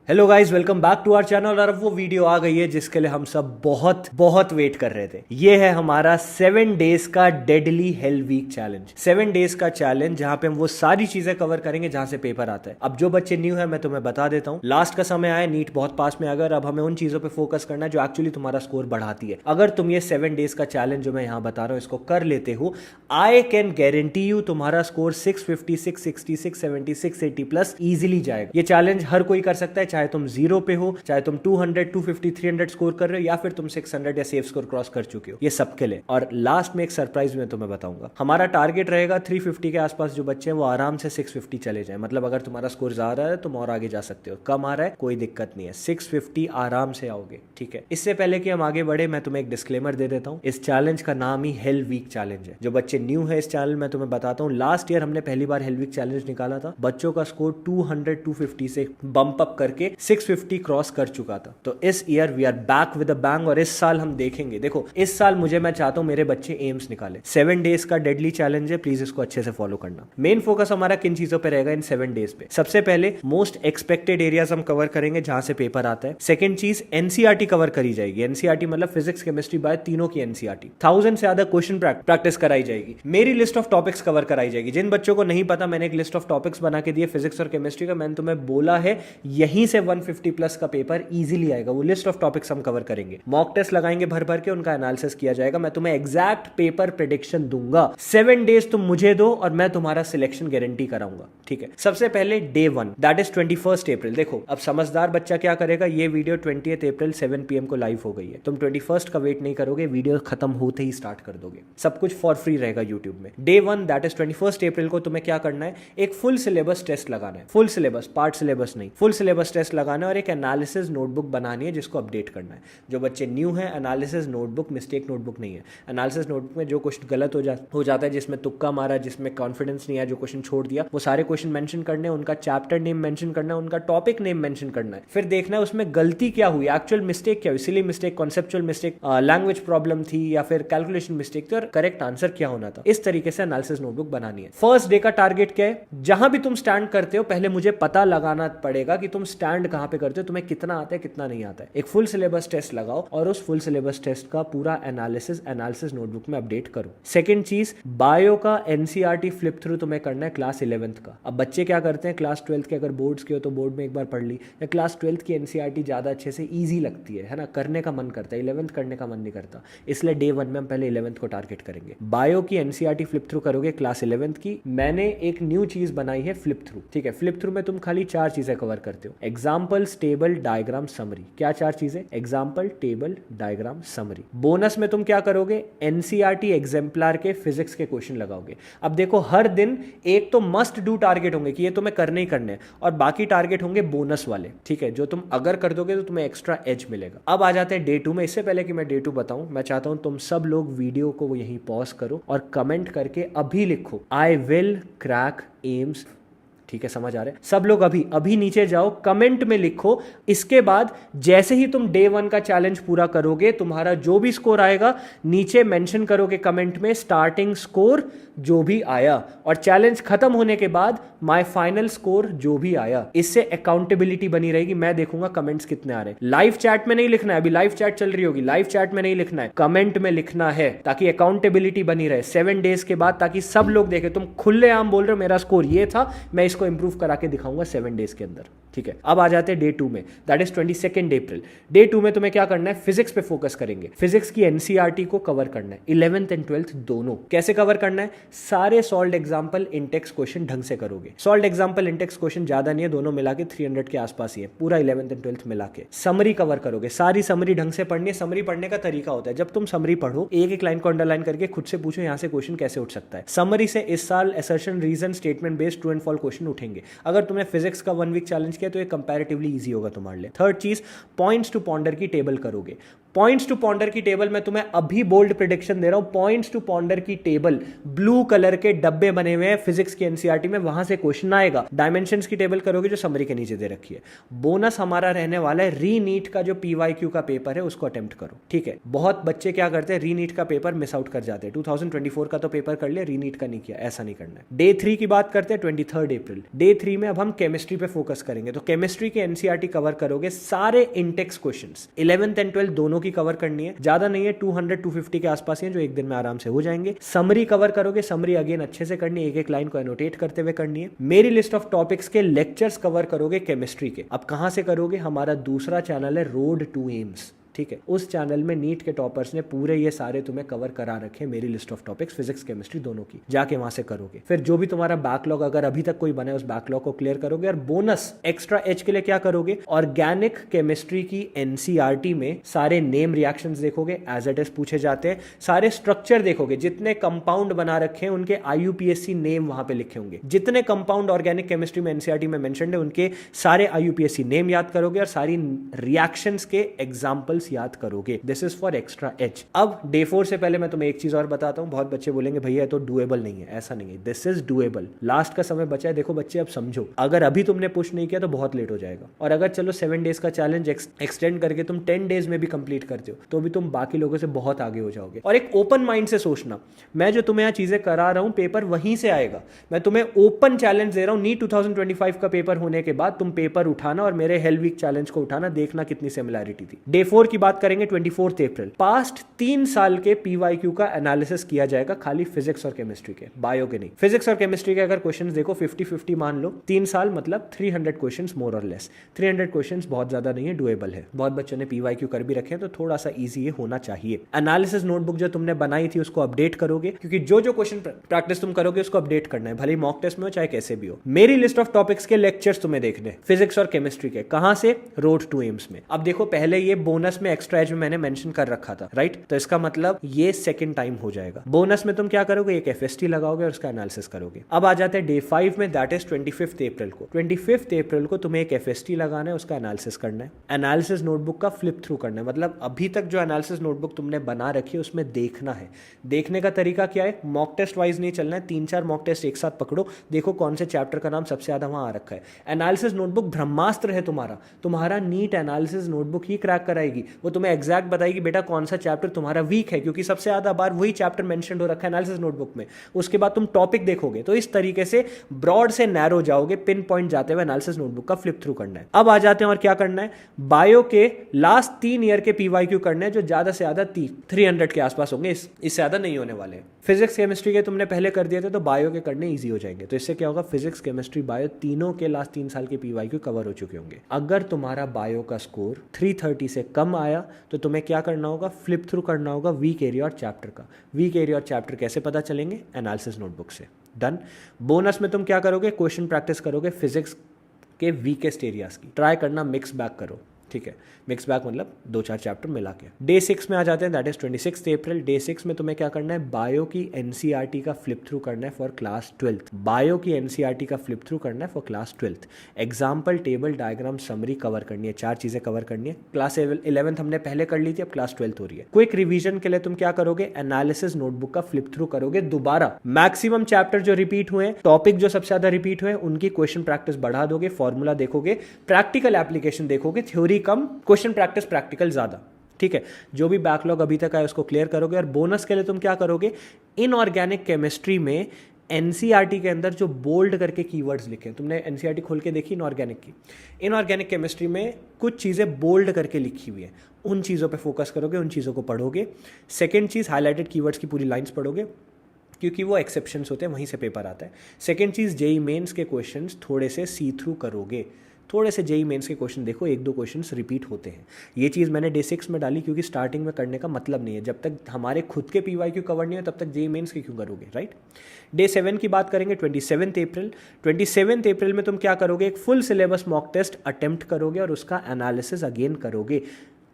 Hello guys, welcome back to our channel. और अब वो वीडियो आ गई है जिसके लिए हम सब बहुत बहुत वेट कर रहे थे। ये है हमारा 7 डेज का deadly hell week challenge. 7 days का चैलेंज जहां पे हम वो सारी चीजें कवर करेंगे जहां से पेपर आता है। अब जो बच्चे न्यू है मैं तुम्हें बता देता हूँ, लास्ट का समय आया, नीट बहुत पास में। अगर अब हमें उन चीजों पे फोकस करना है जो एक्चुअली तुम्हारा स्कोर बढ़ाती है। अगर तुम ये 7 डेज का चैलेंज जो मैं यहाँ बता रहा हूँ इसको कर लेते हो, आई कैन गारंटी यू तुम्हारा स्कोर 650, 666, 70, 680 प्लस इजिली जाएगा। ये चैलेंज हर कोई कर सकता है, चाहे तुम जीरो पे हो, चाहे तुम 200, 250, 300 स्कोर कर रहे हो, या फिर तुम 600 या सेफ स्कोर क्रॉस कर चुके हो। ये सबके लिए। और लास्ट में एक सरप्राइज मैं तुम्हें बताऊंगा। हमारा टारगेट रहेगा 350 के आसपास जो बच्चे हैं वो आराम से 650 चले जाए। मतलब अगर तुम्हारा स्कोर ज्यादा है तुम और आगे जा सकते हो, कम आ रहा है कोई दिक्कत नहीं है, 650 आराम से आओगे। ठीक है, इससे पहले कि हम आगे बढ़े मैं तुम्हें एक डिस्क्लेमर दे देता हूँ। इस चैलेंज का नाम ही हेल वीक चैलेंज है। जो बच्चे न्यू है इस चैनल में तुम्हें बताता हूँ, लास्ट ईयर हमने पहली बार हेल वीक चैलेंज निकाला था। बच्चों का स्कोर 200, 250 से बम्प अप करके 650 क्रॉस कर चुका था। तो इस year we are back with a bang. और इस साल हम देखेंगे, देखो इस साल मैं चाहता हूं मेरे बच्चे एम्स निकाले। 7 डेज का डेडली चैलेंज है, प्लीज इसको अच्छे से फॉलो करना। मेन फोकस हमारा किन चीजों पे रहेगा इन 7 डेज पे? सबसे पहले मोस्ट एक्सपेक्टेड एरियाज हम कवर करेंगे जहां से पेपर आता है। सेकंड चीज, एनसीईआरटी कवर करी जाएगी। एनसीईआरटी मतलब फिजिक्स, केमिस्ट्री, बायो तीनों की एनसीईआरटी। 1000 से ज्यादा क्वेश्चन प्रैक्टिस कराई जाएगी। मेरी लिस्ट ऑफ टॉपिक्स कवर कराई जाएगी। जिन बच्चों को नहीं पता, मैंने एक लिस्ट ऑफ टॉपिक्स बना के दिए फिजिक्स और केमिस्ट्री का। मैंने तुम्हें बोला है यहीं से 150 प्लस का पेपर इजीली आएगा। वो लिस्ट ऑफ टॉपिक्स हम कवर करेंगे। मॉक टेस्ट लगाएंगे भर भर के, उनका एनालिसिस किया जाएगा। मैं तुम्हें एग्जैक्ट पेपर प्रेडिक्शन दूंगा। 7 डेज तुम मुझे दो और मैं तुम्हारा सिलेक्शन गारंटी कराऊंगा। ठीक है, सबसे पहले डे 1 दैट इज 21 अप्रैल। देखो अब समझदार बच्चा क्या करेगा, ये वीडियो 20 अप्रैल 7 PM को लाइव हो गई है। तुम 21 का वेट नहीं करोगे, वीडियो खत्म होते ही स्टार्ट कर दोगे। सब कुछ फॉर फ्री रहेगा यूट्यूब में। डे 1 दैट इज 21 अप्रैल को तुम्हें क्या करना है, एक फुल सिलेबस टेस्ट लगाना है। फुल सिलेबस, पार्ट सिलेबस नहीं, फुल सिलेबस टेस्ट लगाना है। और एक एनालिसिस नोटबुक बनानी है जिसको अपडेट करना है। जो बच्चे न्यू हैं, एनालिसिस नोटबुक मिस्टेक नोटबुक नहीं है। एनालिसिस नोटबुक में जो क्वेश्चन गलत हो जाता है, जिसमें तुक्का मारा, जिसमें कॉन्फिडेंस नहीं है, जो क्वेश्चन छोड़ दिया, वो सारे क्वेश्चन मेंशन करने हैं। उनका चैप्टर नेम मेंशन करना है, उनका टॉपिक नेम मेंशन करना है। फिर देखना है उसमें गलती क्या हुई, एक्चुअल मिस्टेक क्या हुई, silly mistake, conceptual mistake, language problem थी या फिर कैलकुलेशन मिस्टेक थी, और करेक्ट आंसर क्या होना था। इस तरीके से एनालिसिस नोटबुक बनानी है। फर्स्ट डे का टारगेट क्या है, जहां भी तुम स्टैंड करते हो पहले मुझे पता लगाना पड़ेगा कि तुम स्टैंड कहां पे करते हो, तुम्हें कितना आता है कितना नहीं आता है। एक फुल सिलेबस टेस्ट लगाओ और उस फुल सिलेबस टेस्ट का पूरा एनालिसिस नोटबुक में अपडेट करो। सेकंड चीज, बायो का एनसीईआरटी फ्लिप थ्रू तुम्हें करना है क्लास 11th का। अब बच्चे क्या करते हैं, क्लास 12th के अगर बोर्ड्स के हो तो बोर्ड में एक बार पढ़ ली, या क्लास 12th की एनसीईआरटी ज्यादा अच्छे से ईजी लगती है ना, करने का मन करता है। 11th करने का मन नहीं करता, इसलिए डे 1 में हम पहले 11th को टारगेट करेंगे। बायो की एनसीईआरटी फ्लिप थ्रू करोगे क्लास 11th की। मैंने एक न्यू चीज बनाई है फ्लिप थ्रू। ठीक है, फ्लिप थ्रू में तुम खाली 4 चीजें कवर करते हो, एग्जाम्पल्स, टेबल, डायग्राम, समरी। क्या 4 चीजें? Example, table, diagram, summary. Bonus में तुम क्या करोगे, एनसीईआरटी एग्जाम्पलर के फिजिक्स के क्वेश्चन लगाओगे। अब देखो हर दिन एक तो मस्ट डू टारगेट होंगे कि ये तुम्हें करने ही करने हैं, और बाकी टारगेट होंगे बोनस वाले। ठीक है, जो तुम अगर कर दोगे तो तुम्हें एक्स्ट्रा एज मिलेगा। अब आ जाते हैं डे 2 में। इससे पहले कि मैं डे 2 बताऊं, मैं चाहता हूं तुम सब लोग वीडियो को यहीं पॉज करो और कमेंट करके अभी लिखो, आई विल क्रैक एम्स। ठीक है, समझ आ रहे हैं सब लोग? अभी नीचे जाओ, कमेंट में लिखो। इसके बाद जैसे ही तुम डे 1 का चैलेंज पूरा करोगे, तुम्हारा जो भी स्कोर आएगा नीचे मेंशन करोगे कमेंट में, स्टार्टिंग स्कोर जो भी आया, और चैलेंज खत्म होने के बाद माय फाइनल स्कोर जो भी आया। इससे अकाउंटेबिलिटी बनी रहेगी, मैं देखूंगा कमेंट्स कितने आ रहे हैं। लाइव चैट में नहीं लिखना है, अभी लाइव चैट चल रही होगी, लाइव चैट में नहीं लिखना है, कमेंट में लिखना है, ताकि अकाउंटेबिलिटी बनी रहे 7 डेज के बाद, ताकि सब लोग देखें तुम खुलेआम बोल रहे हो मेरा स्कोर ये था, मैं इसको इंप्रूव करा के दिखाऊंगा 7 डेज के अंदर। ठीक है, अब आ जाते हैं डे 2 में, दैट इज 22 अप्रैल। डे 2 में तुम्हें क्या करना है, फिजिक्स पे फोकस करेंगे। फिजिक्स की एनसीईआरटी को कवर करना है, 11th एंड 12th दोनों। कैसे कवर करना है, सारे सॉल्व्ड एग्जांपल इंटेक्स क्वेश्चन ढंग से करोगे। सॉल्व्ड एग्जांपल इंटेक्स क्वेश्चन ज्यादा नहीं है, दोनों मिला के 300 के आसपास ही है, पूरा 11th एंड 12th मिला के। समरी कवर करोगे, सारी समरी ढंग से पढ़नी है। समरी पढ़ने का तरीका होता है, जब तुम समरी पढ़ो एक एक लाइन को अंडरलाइन करके खुद से पूछो यहां से क्वेश्चन कैसे उठ सकता है। समरी से इस साल assertion, reason, statement based true and false question उठेंगे। अगर तुमने फिजिक्स का 1 वीक चैलेंज किया तो ये कंपैरेटिवली इजी होगा तुम्हारे लिए। थर्ड चीज, पॉइंट्स टू पॉन्डर की टेबल करोगे। पॉइंट्स टू पॉन्डर की टेबल मैं तुम्हें अभी बोल्ड प्रिडिक्शन दे रहा हूं, पॉइंट्स टू पॉन्डर की टेबल ब्लू कलर के डब्बे बने हुए हैं फिजिक्स की एनसीईआरटी में, वहां से क्वेश्चन आएगा। डायमेंशंस की टेबल करोगे जो समरी के नीचे दे रखी है। बोनस हमारा रहने वाला है री नीट का जो पीवाईक्यू का पेपर है उसको अटेम्प्ट करो, ठीक है। बहुत बच्चे क्या करते हैं, री नीट का पेपर मिस आउट कर जाते हैं। 2024 का तो पेपर कर लिया, री नीट का नहीं किया, ऐसा नहीं करना है। डे 3 की बात करते हैं, 23 अप्रैल। डे 3 में अब हम केमिस्ट्री पे फोकस करेंगे, तो केमिस्ट्री के एनसीईआरटी कवर करोगे, सारे Intex questions 11th and 12th दोनों की कवर करनी है, ज्यादा नहीं है, 200-250 के आसपास ही है, जो एक दिन में आराम से हो जाएंगे। समरी कवर करोगे, समरी अगेन अच्छे से करनी है, एक एक लाइन को एनोटेट करते हुए करनी है। मेरी लिस्ट ऑफ टॉपिक्स के लेक्चर्स कवर करोगे केमिस्ट्री के। अब कहां से करोगे, हमारा दूसरा चैनल है रोड टू एम्स, ठीक है। उस चैनल में नीट के टॉपर्स ने पूरे ये सारे तुम्हें कवर करा रखे, मेरी list of topics physics chemistry दोनों की, जाके वहां से करोगे। फिर जो भी तुम्हारा बैकलॉग अगर अभी तक कोई बना है उस बैकलॉग को क्लियर करोगे। और बोनस एक्स्ट्रा एच के लिए क्या करोगे, ऑर्गेनिक केमिस्ट्री की एनसीईआरटी में सारे नेम रिएक्शंस देखोगे, एज इट इज पूछे जाते हैं। सारे स्ट्रक्चर देखोगे, जितने कंपाउंड बना रखे हैं उनके आईयूपीएससी नेम वहां पे लिखे होंगे। जितने कंपाउंड ऑर्गेनिक केमिस्ट्री में एनसीईआरटी में मेंशन्ड है उनके सारे आईयूपीएससी नेम याद करोगे और सारी रिएक्शंस के एग्जांपल्स याद करोगे। This is for extra H. अब डे 4 से पहले मैं तुम्हें एक चीज और बताता हूं, बहुत बच्चे बोलेंगे भैया तो डुएबल नहीं है, ऐसा नहीं है, दिस इज डुएबल। लास्ट का समय बचा है, देखो बच्चे अब समझो, अगर अभी तुमने पुश नहीं किया तो बहुत लेट हो जाएगा। और अगर चलो 7 डेज का चैलेंज एक्सटेंड करके तुम 10 डेज में भी कंप्लीट करते हो तो भी तुम बाकी लोगों से बहुत आगे हो जाओगे। और एक ओपन माइंड से सोचना, मैं जो तुम्हें यहाँ चीजें करा रहा हूं पेपर वहीं से आएगा। मैं तुम्हें ओपन चैलेंज दे रहा हूं, नीट 2025 का पेपर होने के बाद तुम पेपर उठाना और मेरे हेल वीक चैलेंज को उठाना, देखना कितनी सिमिलैरिटी थी। डे 4 की बात करेंगे 24 अप्रैल। पास्ट 3 साल के पीवाईक्यू का एनालिसिस किया जाएगा, खाली फिजिक्स और केमिस्ट्री के, बायो के नहीं। फिजिक्स और केमिस्ट्री के अगर क्वेश्चंस देखो 50-50 मान लो, 3 साल मतलब 300 क्वेश्चंस मोर और लेस। 300 क्वेश्चंस बहुत ज्यादा नहीं है, डुएबल है। बहुत बच्चों ने पीवाईक्यू कर भी रखे हैं तो थोड़ा सा इजी ये होना चाहिए। एनालिसिस नोटबुक जो तुमने बनाई थी उसको अपडेट करोगे, क्योंकि जो जो क्वेश्चन प्रैक्टिस तुम करोगे उसको अपडेट करना है, भले ही मॉक टेस्ट में हो चाहे कैसे भी हो। मेरी लिस्ट ऑफ टॉपिक्स के लेक्चर्स तुम्हें देखने फिजिक्स और केमिस्ट्री के, कहां से, रोड टू एम्स में। अब देखो पहले ये बोनस में एक्स्ट्रा एज में मैंने मेंशन कर रखा था, राइट, तो इसका मतलब ये सेकंड टाइम हो जाएगा। बोनस में तुम क्या करोगे, एक एफएसटी लगाओगे और उसका एनालिसिस करोगे। अब आ जाते हैं डे 5 में, दैट इज 25 अप्रैल को। 25 अप्रैल को तुम्हें एक एफएसटी लगाना है, उसका एनालिसिस करना है। एनालिसिस नोटबुक का फ्लिप थ्रू करना है, मतलब अभी तक जो एनालिसिस नोटबुक तुमने बना रखी है उसमें देखना है। देखने का तरीका क्या है, मॉक टेस्ट वाइज नहीं चलना है, 3-4 मॉक टेस्ट एक साथ पकड़ो, देखो कौन से चैप्टर का नाम सबसे ज्यादा वहां आ रखा है। एनालिसिस नोटबुक ब्रह्मास्त्र है तुम्हारा नीट एनालिसिस नोटबुक ही क्रैक कराएगी। वो तुम्हें एग्जैक्ट बताएगी बेटा कौन सा चैप्टर तुम्हारा वीक है, क्योंकि सबसे ज्यादा बार वही चैप्टर मेंशन हो रखा है एनालिसिस नोटबुक में। उसके बाद तुम टॉपिक देखोगे, तो इस तरीके से ब्रॉड से नैरो जाओगे, पिन पॉइंट जाते हुए एनालिसिस नोटबुक का फ्लिप थ्रू करना है। अब आ जाते हैं और क्या करना है, बायो के लास्ट 3 ईयर के पीवाईक्यू करने हैं, जो ज्यादा से ज्यादा 300 के आसपास होंगे, इससे ज्यादा नहीं होने वाले। फिजिक्स केमिस्ट्री के तुमने पहले कर दिए थे तो बायो के करने ईजी हो जाएंगे। तो इससे क्या होगा, फिजिक्स केमिस्ट्री बायो तीनों के लास्ट 3 साल के पीवाईक्यू कवर हो चुके होंगे। अगर तुम्हारा बायो का स्कोर 330 से कम आया तो तुम्हें क्या करना होगा, फ्लिप थ्रू करना होगा वीक एरिया और चैप्टर का। वीक एरिया और चैप्टर कैसे पता चलेंगे, एनालिसिस नोटबुक से। डन। बोनस में तुम क्या करोगे, क्वेश्चन प्रैक्टिस करोगे फिजिक्स के वीकेस्ट एरियाज की, ट्राई करना मिक्स बैक करो, ठीक है। मिक्स बैक मतलब 2-4 चैप्टर मिला के। डे 6 में आ जाते हैं, दैट इज 26 अप्रैल। डे 6 में तुम्हें क्या करना है, बायो की एनसीईआरटी का फ्लिप थ्रू करना है फॉर क्लास 12th। बायो की एनसीईआरटी का फ्लिप थ्रू करना है for class 12th। Example, table, diagram, summary cover करनी है, 4 चीजें कवर करनी है। क्लास 11th हमने पहले कर ली थी, अब क्लास 12th हो रही है। क्विक रिवीजन के लिए तुम क्या करोगे, एनालिसिस नोटबुक का फ्लिप थ्रू करोगे दोबारा। मैक्सिमम चैप्टर जो रिपीट हुए, टॉपिक जो सबसे ज्यादा रिपीट हुए, उनकी क्वेश्चन प्रैक्टिस बढ़ा दोगे, फॉर्मूला देखोगे, प्रैक्टिकल एप्लीकेशन देखोगे, थ्योरी कम, क्वेश्चन प्रैक्टिस प्रैक्टिकल ज्यादा, ठीक है। जो भी बैकलॉग अभी तक आया उसको क्लियर करोगे। और बोनस के लिए तुम क्या करोगे, इनऑर्गेनिक केमिस्ट्री में एनसीईआरटी के अंदर जो बोल्ड करके कीवर्ड्स लिखे, तुमने एनसीईआरटी खोल के देखी इनऑर्गेनिक की, इनऑर्गेनिक केमिस्ट्री में कुछ चीज़ें बोल्ड करके लिखी हुई है, उन चीज़ों पे फोकस करोगे, उन चीज़ों को पढ़ोगे। सेकेंड चीज़, हाईलाइटेड कीवर्ड्स की पूरी लाइन्स पढ़ोगे, क्योंकि वो एक्सेप्शंस होते हैं, वहीं से पेपर आता है। सेकेंड चीज़, जेई मेंस के क्वेश्चंस थोड़े से सी थ्रू करोगे, थोड़े से जेई मेंस के क्वेश्चन देखो, 1-2 क्वेश्चंस रिपीट होते हैं। ये चीज़ मैंने डे 6 में डाली क्योंकि स्टार्टिंग में करने का मतलब नहीं है, जब तक हमारे खुद के पीवाईक्यू कवर नहीं हो तब तक जेई मेंस के क्यों करोगे, राइट। डे 7 की बात करेंगे, 27 अप्रैल। 27 अप्रैल में तुम क्या करोगे, एक full syllabus mock test attempt करोगे और उसका एनालिसिस अगेन करोगे।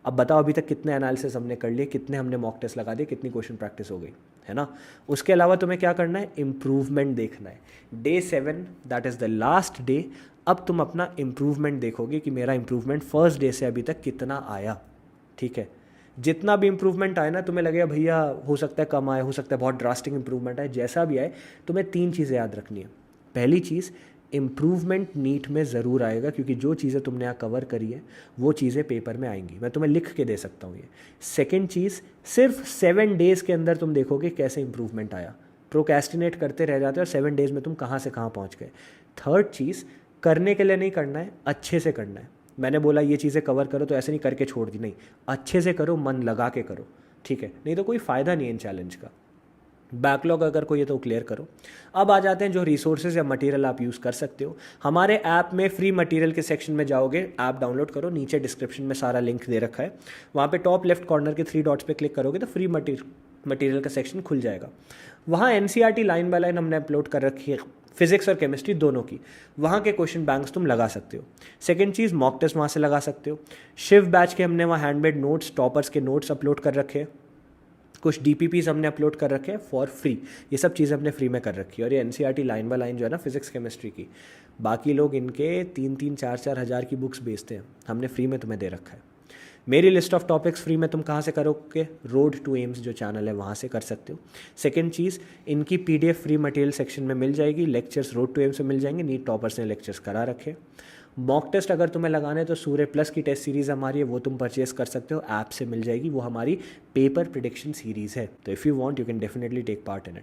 अब बताओ अभी तक कितने एनालिसिस हमने कर लिए, कितने हमने मॉक टेस्ट लगा दिए, कितनी क्वेश्चन प्रैक्टिस हो गई, है ना। उसके अलावा तुम्हें क्या करना है, इंप्रूवमेंट देखना है। Day 7 that is the last day. अब तुम अपना इंप्रूवमेंट देखोगे कि मेरा इंप्रूवमेंट फर्स्ट डे से अभी तक कितना आया, ठीक है। जितना भी इंप्रूवमेंट आए ना, तुम्हें लगेगा भैया हो सकता है कम आए, हो सकता है बहुत ड्रास्टिक इंप्रूवमेंट आए, जैसा भी आए, तुम्हें 3 चीज़ें याद रखनी है। पहली चीज़, इम्प्रूवमेंट नीट में ज़रूर आएगा, क्योंकि जो चीज़ें तुमने यहाँ कवर करी है वो चीज़ें पेपर में आएंगी, मैं तुम्हें लिख के दे सकता हूँ ये। सेकेंड चीज़, सिर्फ 7 डेज़ के अंदर तुम देखोगे कैसे इंप्रूवमेंट आया। प्रोक्रेस्टिनेट करते रह जाते हो और 7 डेज़ में तुम कहाँ से कहाँ पहुँच गए। थर्ड चीज़, करने के लिए नहीं करना है, अच्छे से करना है। मैंने बोला ये चीज़ें कवर करो तो ऐसे नहीं करके छोड़ दी, नहीं, अच्छे से करो, मन लगा के करो, ठीक है, नहीं तो कोई फ़ायदा नहीं है इन चैलेंज का। बैकलॉग अगर कोई है तो क्लियर करो। अब आ जाते हैं जो रिसोर्सेज या मटेरियल आप यूज़ कर सकते हो। हमारे ऐप में फ्री मटेरियल के सेक्शन में जाओगे, ऐप डाउनलोड करो, नीचे डिस्क्रिप्शन में सारा लिंक दे रखा है, वहाँ पे टॉप लेफ्ट कॉर्नर के 3 डॉट्स पे क्लिक करोगे तो फ्री मटेरियल का सेक्शन खुल जाएगा। वहाँ एनसीईआरटी लाइन बाय लाइन हमने अपलोड कर रखी है, फिजिक्स और केमिस्ट्री दोनों की, वहाँ के क्वेश्चन बैंक्स तुम लगा सकते हो। सेकेंड चीज़, मॉक टेस्ट वहाँ से लगा सकते हो। शिव बैच के हमने वहाँ हैंडमेड नोट्स, टॉपर्स के नोट्स अपलोड कर रखे हैं, कुछ DPPs हमने अपलोड कर रखे हैं फॉर फ्री, ये सब चीज़ें हमने फ्री में कर रखी है। और ये एनसीईआरटी लाइन बाय लाइन जो है ना फिजिक्स केमिस्ट्री की, बाकी लोग इनके 3-3, 4-4 हज़ार की बुक्स बेचते हैं, हमने फ्री में तुम्हें दे रखा है। मेरी लिस्ट ऑफ टॉपिक्स फ्री में तुम कहाँ से करोगे, रोड टू एम्स जो चैनल है वहाँ से कर सकते हो। सेकेंड चीज़, इनकी PDF फ्री मटेरियल सेक्शन में मिल जाएगी, लेक्चर्स रोड टू एम्स में मिल जाएंगे, नीट टॉपर्स ने लेक्चर्स करा रखे। मॉक टेस्ट अगर तुम्हें लगाना है तो सूर्य प्लस की टेस्ट सीरीज़ हमारी है, वो तुम परचेस कर सकते हो, ऐप से मिल जाएगी, वो हमारी पेपर प्रिडिक्शन सीरीज़ है। तो if you want you can definitely take part in it.